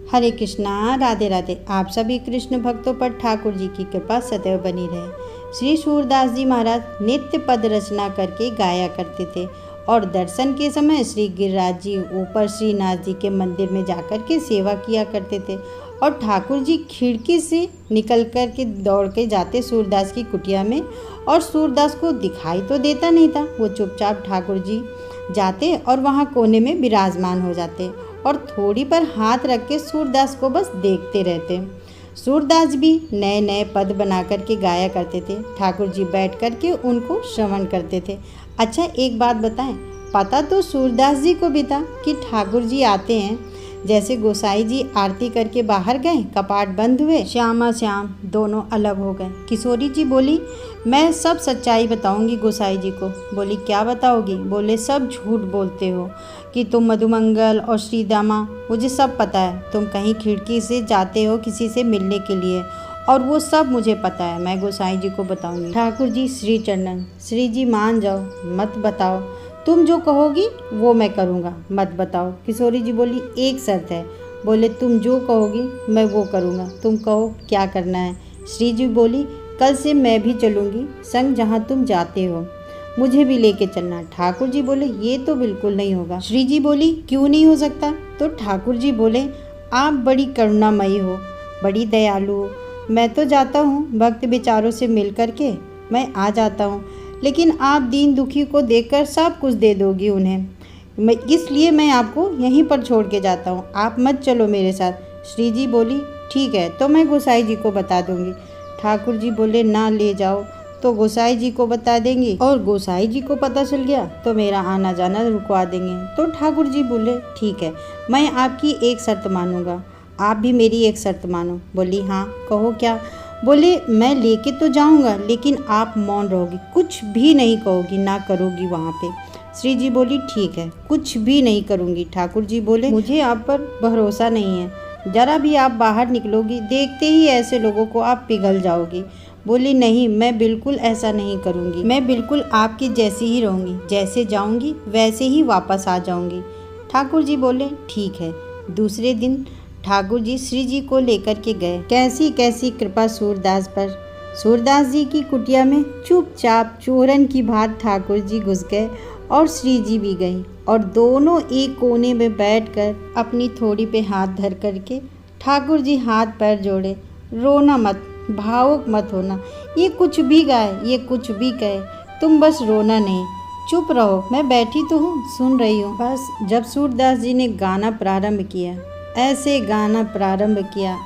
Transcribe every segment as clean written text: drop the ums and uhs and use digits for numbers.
हरे कृष्णा, राधे राधे। आप सभी कृष्ण भक्तों पर ठाकुर जी की कृपा सदैव बनी रहे। श्री सूरदास जी महाराज नित्य पद रचना करके गाया करते थे और दर्शन के समय श्री गिरिराज जी ऊपर श्रीनाथ जी के मंदिर में जाकर के सेवा किया करते थे और ठाकुर जी खिड़की से निकल कर के दौड़ के जाते सूरदास की कुटिया में और सूरदास को दिखाई तो देता नहीं था। वो चुपचाप ठाकुर जी जाते और वहाँ कोने में विराजमान हो जाते और थोड़ी पर हाथ रख के सूरदास को बस देखते रहते। सूरदास भी नए नए पद बना कर के गाया करते थे। ठाकुर जी बैठ कर के उनको श्रवण करते थे। अच्छा, एक बात बताएं, पता तो सूरदास जी को भी था कि ठाकुर जी आते हैं। जैसे गोसाई जी आरती करके बाहर गए, कपाट बंद हुए, श्यामा श्याम दोनों अलग हो गए। किशोरी जी बोली, मैं सब सच्चाई बताऊंगी गोसाई जी को। बोली, क्या बताओगी? बोले, सब झूठ बोलते हो कि तुम मधुमंगल और श्रीदामा, मुझे सब पता है। तुम कहीं खिड़की से जाते हो किसी से मिलने के लिए और वो सब मुझे पता है। मैं गोसाई जी को बताऊंगी। ठाकुर जी श्री चरणन, श्री जी मान जाओ, मत बताओ। तुम जो कहोगी वो मैं करूँगा, मत बताओ। किशोरी जी बोली, एक शर्त है। बोले, तुम जो कहोगी मैं वो करूँगा, तुम कहो क्या करना है। श्री जी बोली, कल से मैं भी चलूँगी संग, जहाँ तुम जाते हो मुझे भी लेके चलना। ठाकुर जी बोले, ये तो बिल्कुल नहीं होगा। श्री जी बोली, क्यों नहीं हो सकता? तो ठाकुर जी बोले, आप बड़ी करुणामयी हो, बड़ी दयालु हो। मैं तो जाता हूँ भक्त बेचारों से मिल कर के मैं आ जाता हूँ, लेकिन आप दीन दुखी को देखकर सब कुछ दे दोगी उन्हें, इसलिए मैं आपको यहीं पर छोड़ के जाता हूँ, आप मत चलो मेरे साथ। श्री जी बोली, ठीक है, तो मैं गोसाई जी को बता दूँगी। ठाकुर जी बोले, ना ले जाओ तो गोसाई जी को बता देंगी और गोसाई जी को पता चल गया तो मेरा आना जाना रुकवा देंगे। तो ठाकुर जी बोले, ठीक है, मैं आपकी एक शर्त मानूंगा, आप भी मेरी एक शर्त मानो। बोली, हाँ कहो क्या? बोले, मैं लेके तो जाऊंगा लेकिन आप मौन रहोगी, कुछ भी नहीं कहोगी, ना करोगी वहाँ पे। श्री जी बोली, ठीक है, कुछ भी नहीं करूँगी। ठाकुर जी बोले, मुझे आप पर भरोसा नहीं है, जरा भी आप बाहर निकलोगी देखते ही ऐसे लोगों को आप पिघल जाओगी। बोली, नहीं, मैं बिल्कुल ऐसा नहीं करूँगी, मैं बिल्कुल आपकी जैसी ही रहूँगी, जैसे जाऊँगी वैसे ही वापस आ जाऊँगी। ठाकुर जी बोले, ठीक है। दूसरे दिन ठाकुर जी श्री जी को लेकर के गए। कैसी कैसी कृपा सूरदास पर। सूरदास जी की कुटिया में चुपचाप चोरन की भांति ठाकुर जी घुस गए और श्री जी भी गई और दोनों एक कोने में बैठकर अपनी थोड़ी पे हाथ धर करके ठाकुर जी हाथ पैर जोड़े। रोना मत, भावुक मत होना, ये कुछ भी गाए, ये कुछ भी कहे, तुम बस रोना नहीं, चुप रहो, मैं बैठी तो हूँ, सुन रही हूँ बस। जब सूरदास जी ने गाना प्रारंभ किया, ऐसे गाना प्रारंभ किया,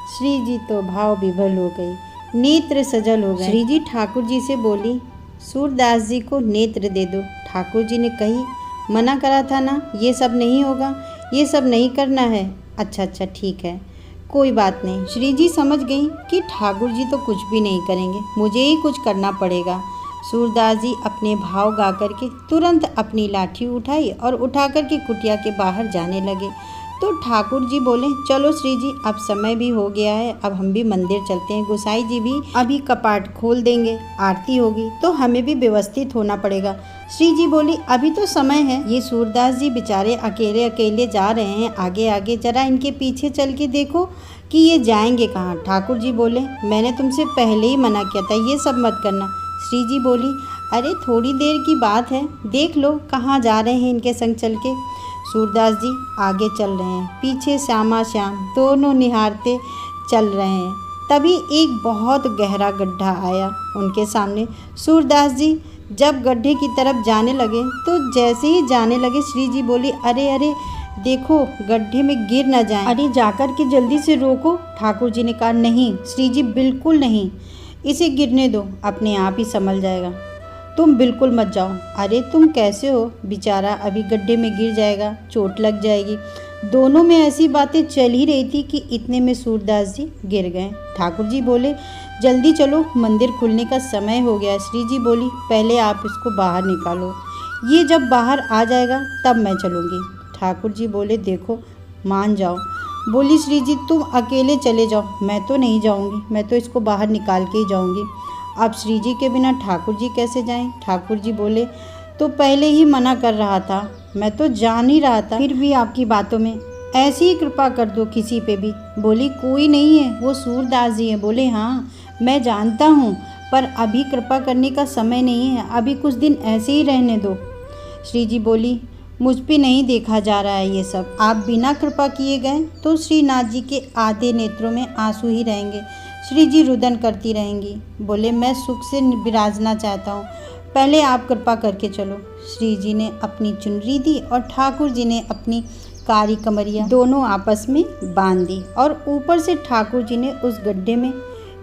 श्री जी तो भाव विभल हो गई, नेत्र सजल हो गए। श्री जी ठाकुर जी से बोली, सूरदास जी को नेत्र दे दो। ठाकुर जी ने कही, मना करा था ना, ये सब नहीं होगा, ये सब नहीं करना है। अच्छा ठीक है, कोई बात नहीं। श्री जी समझ गई कि ठाकुर जी तो कुछ भी नहीं करेंगे, मुझे ही कुछ करना पड़ेगा। सूरदास जी अपने भाव गा करके तुरंत अपनी लाठी उठाई और उठा करके कुटिया के बाहर जाने लगे। तो ठाकुर जी बोले, चलो श्री जी, अब समय भी हो गया है, अब हम भी मंदिर चलते हैं। गोसाई जी भी अभी कपाट खोल देंगे, आरती होगी तो हमें भी व्यवस्थित होना पड़ेगा। श्री जी बोली, अभी तो समय है, ये सूरदास जी बेचारे अकेले अकेले जा रहे हैं आगे आगे, जरा इनके पीछे चल के देखो कि ये जाएंगे कहाँ। ठाकुर जी बोले, मैंने तुमसे पहले ही मना किया था, ये सब मत करना। श्री जी बोली, अरे थोड़ी देर की बात है, देख लो कहाँ जा रहे हैं इनके संग चल के। सूरदास जी आगे चल रहे हैं, पीछे श्यामा श्याम दोनों निहारते चल रहे हैं। तभी एक बहुत गहरा गड्ढा आया उनके सामने। सूरदास जी जब गड्ढे की तरफ जाने लगे तो जैसे ही जाने लगे, श्री जी बोली, अरे अरे देखो गड्ढे में गिर ना जाएं, अरे जाकर के जल्दी से रोको। ठाकुर जी ने कहा, नहीं श्री जी, बिल्कुल नहीं, इसे गिरने दो, अपने आप ही संभल जाएगा, तुम बिल्कुल मत जाओ। अरे तुम कैसे हो, बेचारा अभी गड्ढे में गिर जाएगा, चोट लग जाएगी। दोनों में ऐसी बातें चल ही रही थी कि इतने में सूरदास जी गिर गए। ठाकुर जी बोले, जल्दी चलो, मंदिर खुलने का समय हो गया। श्री जी बोली, पहले आप इसको बाहर निकालो, ये जब बाहर आ जाएगा तब मैं चलूँगी। ठाकुर जी बोले, देखो मान जाओ। बोली श्री जी, तुम अकेले चले जाओ, मैं तो नहीं जाऊँगी, मैं तो इसको बाहर निकाल के ही जाऊँगी। अब श्री जी के बिना ठाकुर जी कैसे जाएं? ठाकुर जी बोले, तो पहले ही मना कर रहा था, मैं तो जान ही रहा था, फिर भी आपकी बातों में ऐसी ही कृपा कर दो किसी पे भी। बोली कोई नहीं है, वो सूरदास जी हैं। बोले हाँ मैं जानता हूँ, पर अभी कृपा करने का समय नहीं है, अभी कुछ दिन ऐसे ही रहने दो। श्री जी बोली मुझ पे नहीं देखा जा रहा है ये सब, आप बिना कृपा किए गए तो श्रीनाथ जी के आधे नेत्रों में आंसू ही रहेंगे। श्री जी रुदन करती रहेंगी। बोले मैं सुख से विराजना चाहता हूँ, पहले आप कृपा करके चलो। श्री जी ने अपनी चुनरी दी और ठाकुर जी ने अपनी कारी कमरिया दोनों आपस में बांध दी और ऊपर से ठाकुर जी ने उस गड्ढे में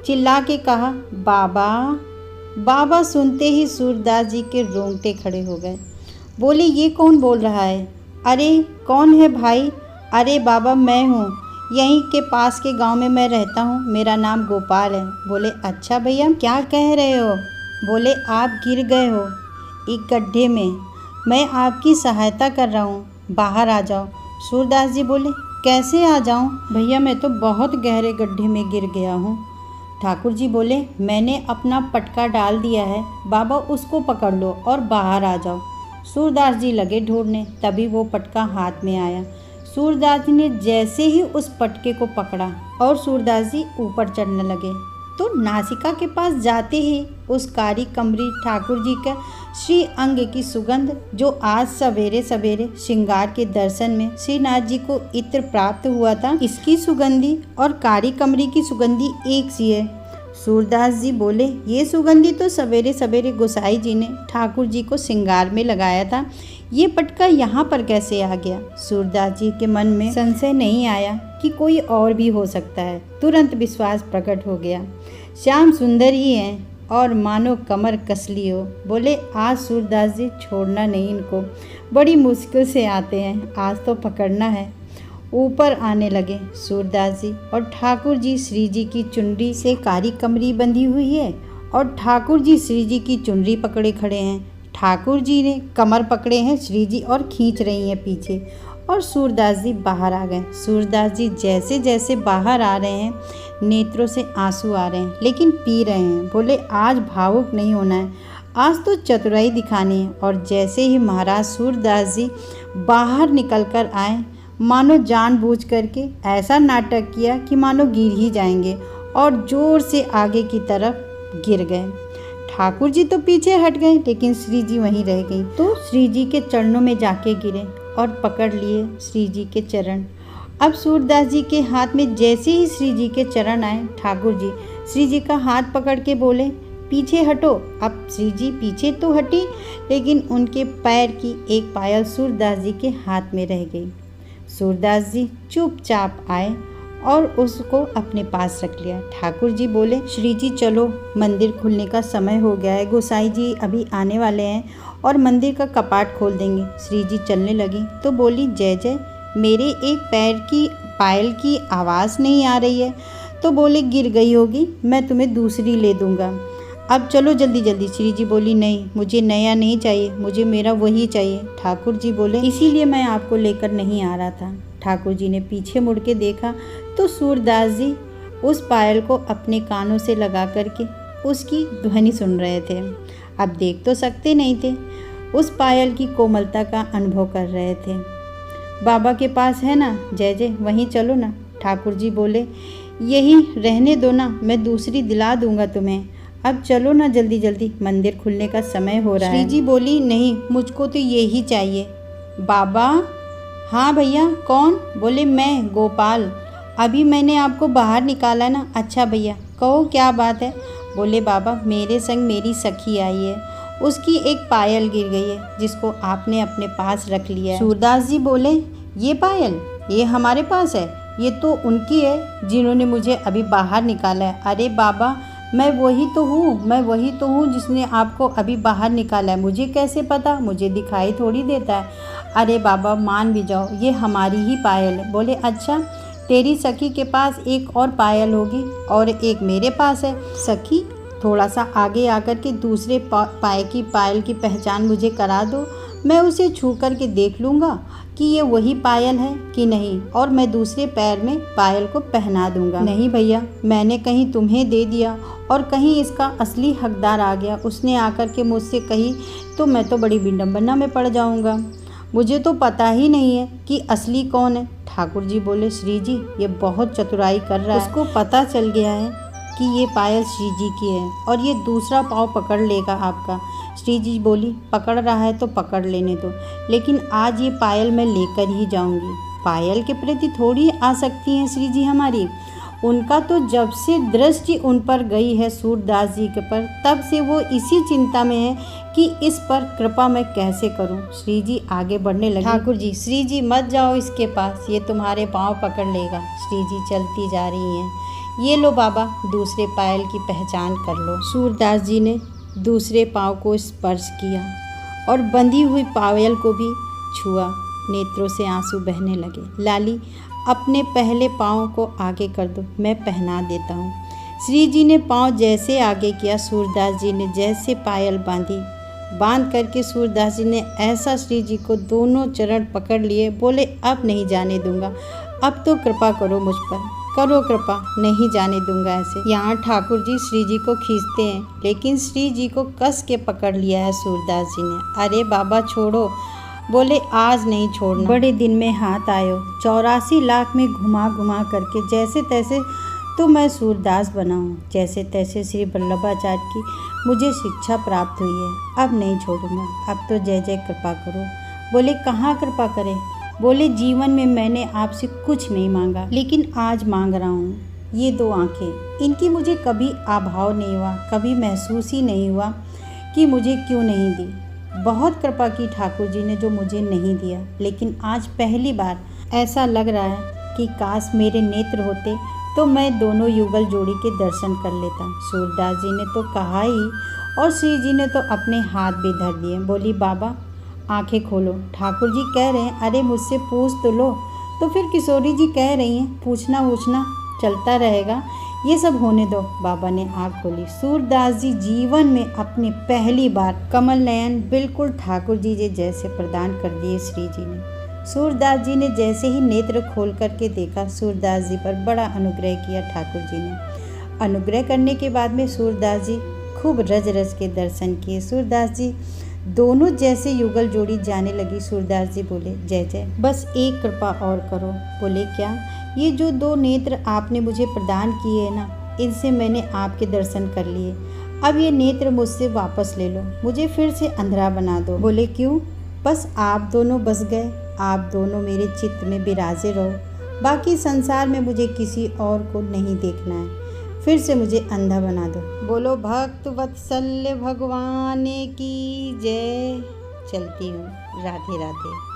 चिल्ला के कहा बाबा। बाबा सुनते ही सूरदास जी के रोंगटे खड़े हो गए। बोले ये कौन बोल रहा है? अरे कौन है भाई? अरे बाबा मैं हूँ, यहीं के पास के गांव में मैं रहता हूँ, मेरा नाम गोपाल है। बोले अच्छा भैया क्या कह रहे हो? बोले आप गिर गए हो एक गड्ढे में, मैं आपकी सहायता कर रहा हूँ, बाहर आ जाओ। सूरदास जी बोले कैसे आ जाऊँ भैया, मैं तो बहुत गहरे गड्ढे में गिर गया हूँ। ठाकुर जी बोले मैंने अपना पटका डाल दिया है बाबा, उसको पकड़ लो और बाहर आ जाओ। सूरदास जी लगे ढूंढने, तभी वो पटका हाथ में आया। सूरदास जी ने जैसे ही उस पटके को पकड़ा और सूरदास जी ऊपर चढ़ने लगे तो नासिका के पास जाते ही उस कारी कमरी ठाकुर जी का श्री अंग की सुगंध, जो आज सवेरे सवेरे श्रृंगार के दर्शन में श्रीनाथ जी को इत्र प्राप्त हुआ था, इसकी सुगंधी और कारी कमरी की सुगंधी एक सी है। सूरदास जी बोले ये सुगंधी तो सवेरे सवेरे गोसाई जी ने ठाकुर जी को श्रृंगार में लगाया था, ये पटका यहाँ पर कैसे आ गया? सूरदास जी के मन में संशय नहीं आया कि कोई और भी हो सकता है, तुरंत विश्वास प्रकट हो गया। श्याम सुंदर ही हैं और मानो कमर कसली हो। बोले आज सूरदास जी छोड़ना नहीं इनको, बड़ी मुश्किल से आते हैं, आज तो पकड़ना है। ऊपर आने लगे सूरदास जी और ठाकुर जी श्री जी की चुनरी से कारी कमरी बंधी हुई है और ठाकुर जी श्री जी की चुनरी पकड़े खड़े हैं। ठाकुर जी ने कमर पकड़े हैं श्री जी और खींच रही हैं पीछे, और सूरदास जी बाहर आ गए। सूरदास जी जैसे जैसे बाहर आ रहे हैं नेत्रों से आंसू आ रहे हैं, लेकिन पी रहे हैं। बोले आज भावुक नहीं होना है, आज तो चतुराई दिखानी है। और जैसे ही महाराज सूरदास जी बाहर निकल कर आए, मानो जानबूझ करके ऐसा नाटक किया कि मानो गिर ही जाएंगे और ज़ोर से आगे की तरफ गिर गए। ठाकुर जी तो पीछे हट गए, लेकिन श्री जी वहीं रह गई। तो श्री जी के चरणों में जाके गिरे और पकड़ लिए श्री जी के चरण। अब सूरदास जी के हाथ में जैसे ही श्री जी के चरण आए, ठाकुर जी श्री जी का हाथ पकड़ के बोले पीछे हटो। अब श्री जी पीछे तो हटी, लेकिन उनके पैर की एक पायल सूरदास जी के हाथ में रह गई। सूरदास जी चुपचाप आए और उसको अपने पास रख लिया। ठाकुर जी बोले श्री जी चलो, मंदिर खुलने का समय हो गया है, गोसाई जी अभी आने वाले हैं और मंदिर का कपाट खोल देंगे। श्री जी चलने लगी तो बोली जय जय, मेरे एक पैर की पायल की आवाज़ नहीं आ रही है। तो बोले गिर गई होगी, मैं तुम्हें दूसरी ले दूंगा, अब चलो जल्दी जल्दी। श्री जी बोली नहीं, मुझे नया नहीं चाहिए, मुझे मेरा वही चाहिए। ठाकुर जी बोले इसीलिए मैं आपको लेकर नहीं आ रहा था। ठाकुर जी ने पीछे मुड़ के देखा तो सूरदास जी उस पायल को अपने कानों से लगा करके उसकी ध्वनि सुन रहे थे। अब देख तो सकते नहीं थे, उस पायल की कोमलता का अनुभव कर रहे थे। बाबा के पास है ना जय जय, वहीं चलो ना। ठाकुर जी बोले यही रहने दो ना, मैं दूसरी दिला दूंगा तुम्हें, अब चलो ना जल्दी जल्दी, मंदिर खुलने का समय हो रहा है। श्री जी बोली नहीं, मुझको तो यही चाहिए। बाबा हाँ भैया कौन? बोले मैं गोपाल, अभी मैंने आपको बाहर निकाला ना। अच्छा भैया कहो क्या बात है? बोले बाबा मेरे संग मेरी सखी आई है, उसकी एक पायल गिर गई है जिसको आपने अपने पास रख लिया है। सूरदास जी बोले ये पायल ये हमारे पास है, ये तो उनकी है जिन्होंने मुझे अभी बाहर निकाला है। अरे बाबा मैं वही तो हूँ जिसने आपको अभी बाहर निकाला है, मुझे कैसे पता, मुझे दिखाई थोड़ी देता है। अरे बाबा मान भी जाओ, ये हमारी ही पायल है। बोले अच्छा, तेरी सखी के पास एक और पायल होगी और एक मेरे पास है। सखी थोड़ा सा आगे आकर के दूसरे पाए की पायल की पहचान मुझे करा दो, मैं उसे छू कर के देख लूँगा कि ये वही पायल है कि नहीं, और मैं दूसरे पैर में पायल को पहना दूंगा। नहीं भैया, मैंने कहीं तुम्हें दे दिया और कहीं इसका असली हकदार आ गया, उसने आकर के मुझसे कही तो मैं तो बड़ी विडंबना में पड़ जाऊंगा। मुझे तो पता ही नहीं है कि असली कौन है। ठाकुर जी बोले, श्री जी ये बहुत चतुराई कर रहा है, उसको पता चल गया है कि ये पायल श्री जी की है और ये दूसरा पाँव पकड़ लेगा आपका। श्री जी बोली, पकड़ रहा है तो पकड़ लेने दो, लेकिन आज ये पायल मैं लेकर ही जाऊंगी। पायल के प्रति थोड़ी आसक्ति है श्री जी हमारी, उनका तो जब से दृष्टि उन पर गई है सूरदास जी के पर, तब से वो इसी चिंता में है कि इस पर कृपा मैं कैसे करूं। श्री जी आगे बढ़ने लगे। ठाकुर जी, श्री जी मत जाओ इसके पास, ये तुम्हारे पाँव पकड़ लेगा। श्री जी चलती जा रही हैं। ये लो बाबा, दूसरे पायल की पहचान कर लो। सूरदास जी ने दूसरे पाँव को स्पर्श किया और बंधी हुई पायल को भी छुआ। नेत्रों से आंसू बहने लगे। लाली, अपने पहले पाँव को आगे कर दो, मैं पहना देता हूँ। श्री जी ने पाँव जैसे आगे किया, सूरदास जी ने जैसे पायल बांध करके सूरदास जी ने ऐसा श्री जी को दोनों चरण पकड़ लिए। बोले, अब नहीं जाने दूंगा, अब तो कृपा करो मुझ पर, करो कृपा, नहीं जाने दूंगा ऐसे। यहाँ ठाकुर जी श्री जी को खींचते हैं, लेकिन श्री जी को कस के पकड़ लिया है सूरदास जी ने। अरे बाबा छोड़ो। बोले, आज नहीं छोड़ना, बड़े दिन में हाथ आयो, 84 लाख में घुमा घुमा करके जैसे तैसे तो मैं सूरदास बना हूँ, जैसे तैसे श्री वल्लभाचार्य की मुझे शिक्षा प्राप्त हुई है, अब नहीं छोड़ूंगा, अब तो जय जय कृपा करो। बोले, कहाँ कृपा करें। बोले, जीवन में मैंने आपसे कुछ नहीं मांगा, लेकिन आज मांग रहा हूँ। ये 2 आँखें, इनकी मुझे कभी अभाव नहीं हुआ, कभी महसूस ही नहीं हुआ कि मुझे क्यों नहीं दी। बहुत कृपा की ठाकुर जी ने जो मुझे नहीं दिया, लेकिन आज पहली बार ऐसा लग रहा है कि काश मेरे नेत्र होते तो मैं दोनों युगल जोड़ी के दर्शन कर लेता। सूरदास जी ने तो कहा ही और श्री जी ने तो अपने हाथ भी धर दिए। बोली, बाबा आंखें खोलो। ठाकुर जी कह रहे हैं, अरे मुझसे पूछ तो लो। तो फिर किशोरी जी कह रही हैं, पूछना चलता रहेगा, ये सब होने दो। बाबा ने आँख खोली। सूरदास जी जीवन में अपने पहली बार कमल नयन बिल्कुल ठाकुर जी जैसे प्रदान कर दिए श्री जी ने। सूरदास जी ने जैसे ही नेत्र खोल करके देखा, सूरदास जी पर बड़ा अनुग्रह किया ठाकुर जी ने। अनुग्रह करने के बाद में सूरदास जी खूब रज के दर्शन किए। सूरदास जी दोनों जैसे युगल जोड़ी जाने लगी। सूरदास जी बोले, जय जय, बस एक कृपा और करो। बोले, क्या। ये जो 2 नेत्र आपने मुझे प्रदान किए हैं ना, इनसे मैंने आपके दर्शन कर लिए। अब ये नेत्र मुझसे वापस ले लो, मुझे फिर से अंधेरा बना दो। बोले, क्यों। बस आप दोनों बस गए, आप दोनों मेरे चित्त में विराजे रहो, बाकी संसार में मुझे किसी और को नहीं देखना है, फिर से मुझे अंधा बना दो। बोलो, भक्त वत्सल्य भगवान की जय। चलती हूँ। राधे राधे।